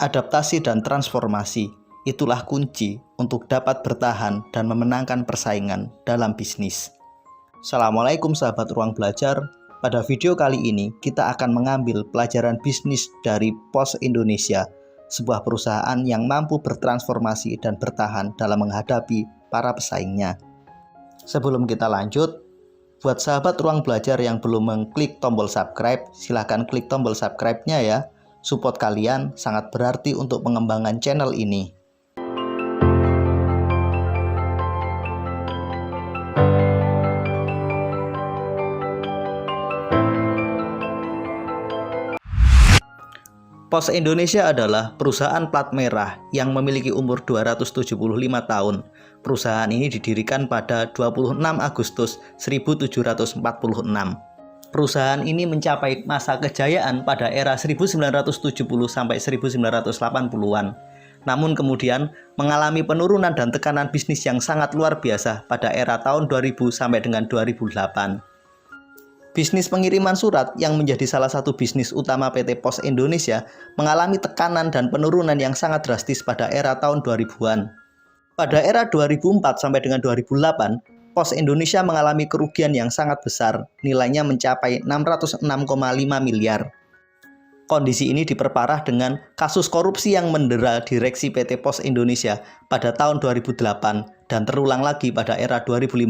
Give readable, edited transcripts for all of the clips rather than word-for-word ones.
Adaptasi dan transformasi, itulah kunci untuk dapat bertahan dan memenangkan persaingan dalam bisnis. Assalamualaikum sahabat Ruang Belajar. Pada video kali ini kita akan mengambil pelajaran bisnis dari Pos Indonesia, sebuah perusahaan yang mampu bertransformasi dan bertahan dalam menghadapi para pesaingnya. Sebelum kita lanjut, buat sahabat Ruang Belajar yang belum mengklik tombol subscribe, silahkan klik tombol subscribe-nya ya. Support kalian sangat berarti untuk pengembangan channel ini. Pos Indonesia adalah perusahaan plat merah yang memiliki umur 275 tahun. Perusahaan ini didirikan pada 26 Agustus 1746. Perusahaan ini mencapai masa kejayaan pada era 1970 sampai 1980-an. Namun kemudian mengalami penurunan dan tekanan bisnis yang sangat luar biasa pada era tahun 2000 sampai dengan 2008. Bisnis pengiriman surat yang menjadi salah satu bisnis utama PT Pos Indonesia mengalami tekanan dan penurunan yang sangat drastis pada era tahun 2000-an. Pada era 2004 sampai dengan 2008, Pos Indonesia mengalami kerugian yang sangat besar, nilainya mencapai 606,5 miliar. Kondisi ini diperparah dengan kasus korupsi yang mendera direksi PT Pos Indonesia pada tahun 2008 dan terulang lagi pada era 2015.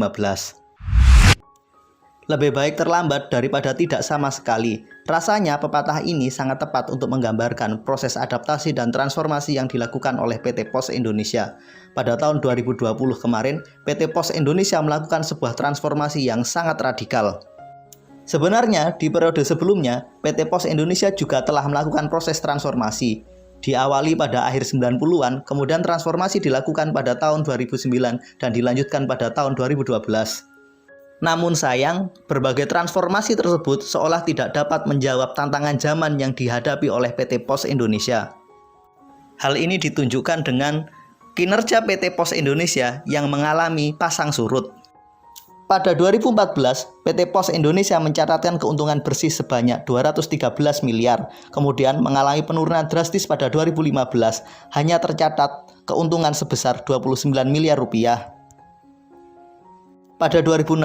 Lebih baik terlambat daripada tidak sama sekali. Rasanya pepatah ini sangat tepat untuk menggambarkan proses adaptasi dan transformasi yang dilakukan oleh PT Pos Indonesia. Pada tahun 2020 kemarin, PT Pos Indonesia melakukan sebuah transformasi yang sangat radikal. Sebenarnya, di periode sebelumnya, PT Pos Indonesia juga telah melakukan proses transformasi. Diawali pada akhir 90-an, kemudian transformasi dilakukan pada tahun 2009 dan dilanjutkan pada tahun 2012. Namun sayang, berbagai transformasi tersebut seolah tidak dapat menjawab tantangan zaman yang dihadapi oleh PT Pos Indonesia. Hal ini ditunjukkan dengan kinerja PT Pos Indonesia yang mengalami pasang surut. Pada 2014, PT Pos Indonesia mencatatkan keuntungan bersih sebanyak 213 miliar, kemudian mengalami penurunan drastis pada 2015, hanya tercatat keuntungan sebesar 29 miliar rupiah. Pada 2016,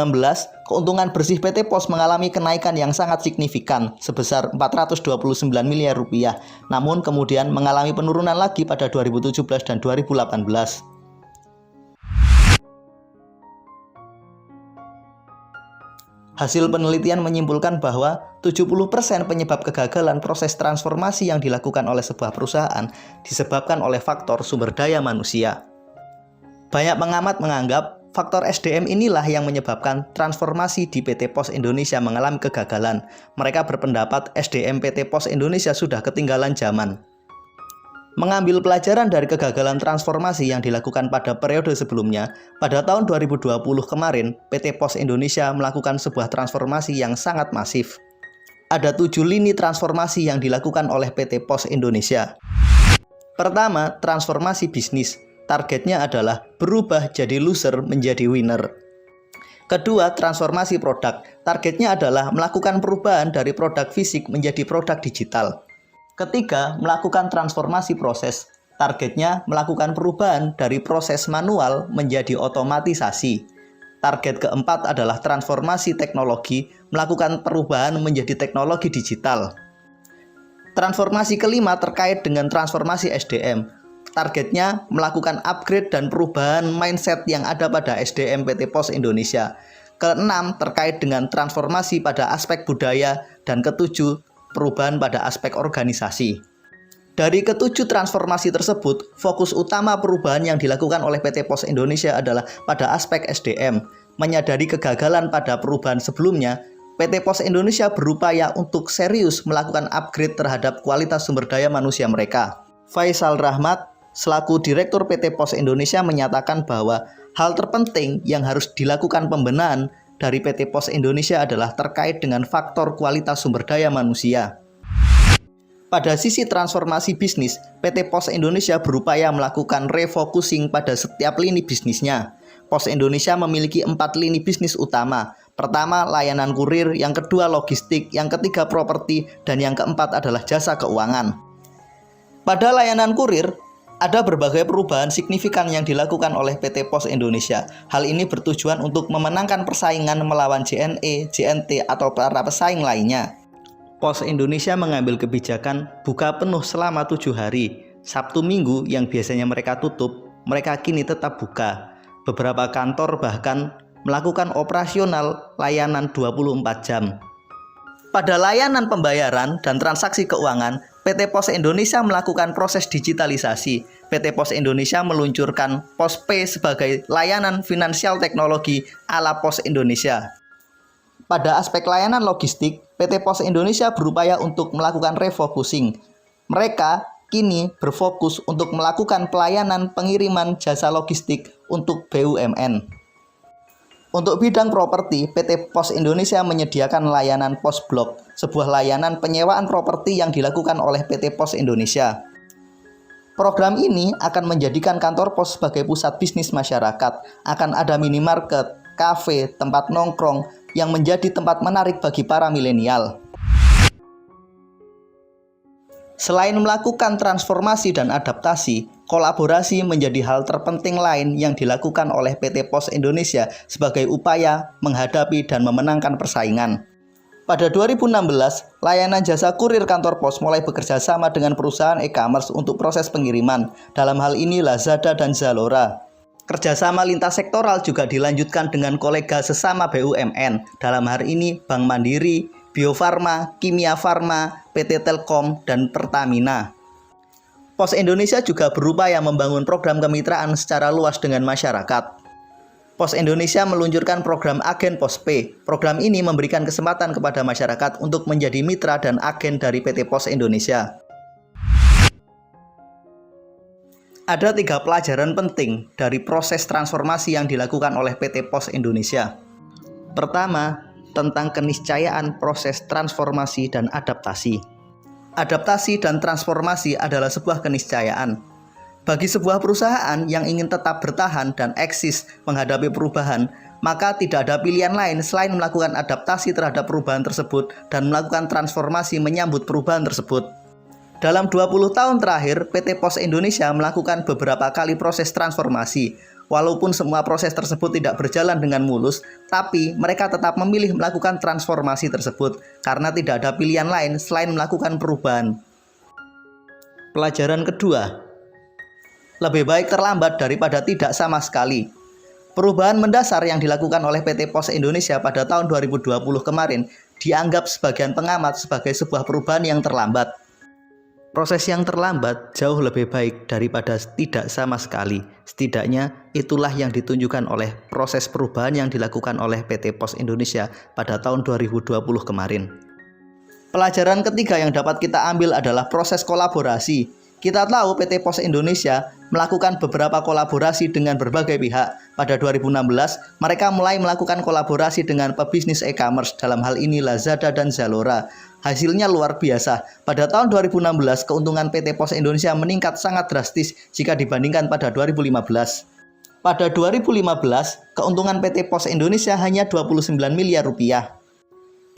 keuntungan bersih PT Pos mengalami kenaikan yang sangat signifikan sebesar 429 miliar rupiah, namun kemudian mengalami penurunan lagi pada 2017 dan 2018. Hasil penelitian menyimpulkan bahwa 70% penyebab kegagalan proses transformasi yang dilakukan oleh sebuah perusahaan disebabkan oleh faktor sumber daya manusia. Banyak pengamat menganggap faktor SDM inilah yang menyebabkan transformasi di PT Pos Indonesia mengalami kegagalan. Mereka berpendapat SDM PT Pos Indonesia sudah ketinggalan zaman. Mengambil pelajaran dari kegagalan transformasi yang dilakukan pada periode sebelumnya, pada tahun 2020 kemarin, PT Pos Indonesia melakukan sebuah transformasi yang sangat masif. Ada 7 lini transformasi yang dilakukan oleh PT Pos Indonesia. Pertama, transformasi bisnis. Targetnya adalah berubah jadi loser menjadi winner. Kedua, transformasi produk. Targetnya adalah melakukan perubahan dari produk fisik menjadi produk digital. Ketiga, melakukan transformasi proses. Targetnya melakukan perubahan dari proses manual menjadi otomatisasi. Target keempat adalah transformasi teknologi, melakukan perubahan menjadi teknologi digital. Transformasi kelima terkait dengan transformasi SDM. Targetnya melakukan upgrade dan perubahan mindset yang ada pada SDM PT Pos Indonesia. Keenam, terkait dengan transformasi pada aspek budaya. Dan ketujuh, perubahan pada aspek organisasi. Dari ketujuh transformasi tersebut, fokus utama perubahan yang dilakukan oleh PT Pos Indonesia adalah pada aspek SDM. Menyadari kegagalan pada perubahan sebelumnya, PT Pos Indonesia berupaya untuk serius melakukan upgrade terhadap kualitas sumber daya manusia mereka. Faisal Rahmat, selaku Direktur PT Pos Indonesia, menyatakan bahwa hal terpenting yang harus dilakukan pembenahan dari PT Pos Indonesia adalah terkait dengan faktor kualitas sumber daya manusia. Pada sisi transformasi bisnis, PT Pos Indonesia berupaya melakukan refocusing pada setiap lini bisnisnya. Pos Indonesia memiliki 4 lini bisnis utama. Pertama, layanan kurir, yang kedua logistik, yang ketiga properti, dan yang keempat adalah jasa keuangan. Pada layanan kurir, ada berbagai perubahan signifikan yang dilakukan oleh PT Pos Indonesia. Hal ini bertujuan untuk memenangkan persaingan melawan JNE, JNT, atau para pesaing lainnya. Pos Indonesia mengambil kebijakan buka penuh selama 7 hari. Sabtu Minggu yang biasanya mereka tutup, mereka kini tetap buka. Beberapa kantor bahkan melakukan operasional layanan 24 jam. Pada layanan pembayaran dan transaksi keuangan, PT Pos Indonesia melakukan proses digitalisasi. PT Pos Indonesia meluncurkan PosPay sebagai layanan finansial teknologi ala Pos Indonesia. Pada aspek layanan logistik, PT Pos Indonesia berupaya untuk melakukan refocusing. Mereka kini berfokus untuk melakukan pelayanan pengiriman jasa logistik untuk BUMN. Untuk bidang properti, PT Pos Indonesia menyediakan layanan Pos Blok, sebuah layanan penyewaan properti yang dilakukan oleh PT Pos Indonesia. Program ini akan menjadikan kantor pos sebagai pusat bisnis masyarakat. Akan ada minimarket, kafe, tempat nongkrong yang menjadi tempat menarik bagi para milenial. Selain melakukan transformasi dan adaptasi, kolaborasi menjadi hal terpenting lain yang dilakukan oleh PT Pos Indonesia sebagai upaya menghadapi dan memenangkan persaingan. Pada 2016, layanan jasa kurir kantor pos mulai bekerja sama dengan perusahaan e-commerce untuk proses pengiriman. Dalam hal ini Lazada dan Zalora. Kerjasama lintas sektoral juga dilanjutkan dengan kolega sesama BUMN. Dalam hal ini Bank Mandiri, Bio Farma, Kimia Farma, PT Telkom, dan Pertamina. Pos Indonesia juga berupaya membangun program kemitraan secara luas dengan masyarakat. Pos Indonesia meluncurkan program Agen PosPay. Program ini memberikan kesempatan kepada masyarakat untuk menjadi mitra dan agen dari PT Pos Indonesia. Ada 3 pelajaran penting dari proses transformasi yang dilakukan oleh PT Pos Indonesia. Pertama, tentang keniscayaan proses transformasi dan adaptasi. Adaptasi dan transformasi adalah sebuah keniscayaan. Bagi sebuah perusahaan yang ingin tetap bertahan dan eksis menghadapi perubahan, maka tidak ada pilihan lain selain melakukan adaptasi terhadap perubahan tersebut dan melakukan transformasi menyambut perubahan tersebut. Dalam 20 tahun terakhir, PT Pos Indonesia melakukan beberapa kali proses transformasi. Walaupun semua proses tersebut tidak berjalan dengan mulus, tapi mereka tetap memilih melakukan transformasi tersebut karena tidak ada pilihan lain selain melakukan perubahan. Pelajaran kedua, lebih baik terlambat daripada tidak sama sekali. Perubahan mendasar yang dilakukan oleh PT Pos Indonesia pada tahun 2020 kemarin dianggap sebagian pengamat sebagai sebuah perubahan yang terlambat. Proses yang terlambat jauh lebih baik daripada tidak sama sekali. Setidaknya itulah yang ditunjukkan oleh proses perubahan yang dilakukan oleh PT Pos Indonesia pada tahun 2020 kemarin. Pelajaran ketiga yang dapat kita ambil adalah proses kolaborasi. Kita tahu PT Pos Indonesia melakukan beberapa kolaborasi dengan berbagai pihak. Pada 2016, mereka mulai melakukan kolaborasi dengan pebisnis e-commerce, dalam hal ini Lazada dan Zalora. Hasilnya luar biasa. Pada tahun 2016, keuntungan PT Pos Indonesia meningkat sangat drastis jika dibandingkan pada 2015. Pada 2015, keuntungan PT Pos Indonesia hanya 29 miliar rupiah.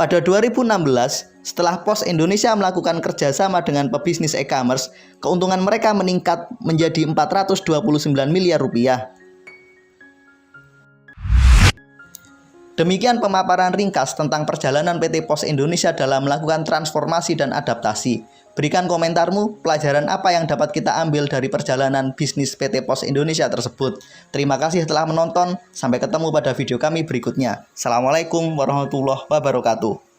Pada 2016, setelah Pos Indonesia melakukan kerjasama dengan pebisnis e-commerce, keuntungan mereka meningkat menjadi 429 miliar rupiah. Demikian pemaparan ringkas tentang perjalanan PT Pos Indonesia dalam melakukan transformasi dan adaptasi. Berikan komentarmu, pelajaran apa yang dapat kita ambil dari perjalanan bisnis PT Pos Indonesia tersebut. Terima kasih telah menonton, sampai ketemu pada video kami berikutnya. Assalamualaikum warahmatullahi wabarakatuh.